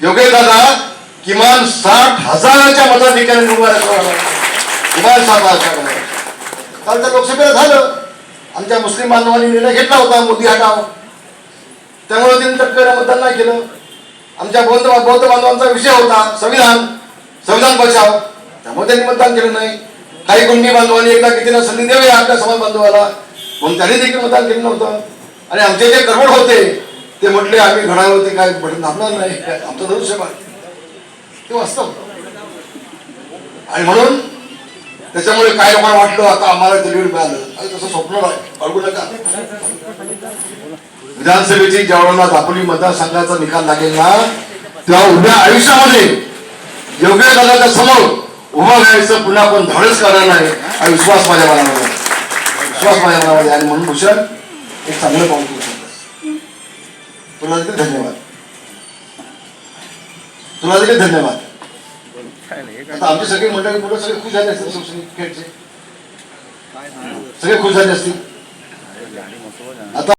योगेश दादा किमान 60,000च्या मताधिकाऱ्यांनी उभा राहिला, किमान 60,000. कालच्या लोकसभेला झालं, आमच्या मुस्लिम बांधवांनी निर्णय घेतला होता मोदी हटाव, त्यामुळे 3% मतदान नाही केलं. आमच्या बौद्ध बांधवांचा विषय होता संविधान बचाव, त्यामुळे त्यांनी मतदान केलं नाही. काही कुणबी बांधवांनी एकदा कितीला संधी द्यावी आपल्या समाज बांधवाला, म्हणून त्यांनी देखील मतदान केलं नव्हतं. आणि आमचे जे करवड होते ते म्हटले आम्ही घडावरती काय बटन दाबणार नाही, आमचं धनुष्यबाण ते वास्तव. आणि म्हणून त्याच्यामुळे काय लोकांना वाटलं आता आम्हाला ते लीड मिळालं, तसं स्वप्न बाळगू नका. विधानसभेची ज्यावेळेला दापोली मतदारसंघाचा निकाल लागेल ना, तेव्हा उभ्या आयुष्यामध्ये योग्य दादाच्या समोर उभं राहायचं पुन्हा आपण धाडस करणार नाही आणि विश्वास माझ्या मनामध्ये. आणि म्हणून भूषण एक चांगलं पाऊल करू शकतो. तुला देखील धन्यवाद, तुला देखील धन्यवाद. आता आमची सगळी मंडळी मुलं सगळे खुश झाले असतील, खेळचे सगळे खुश झाले असतील. आता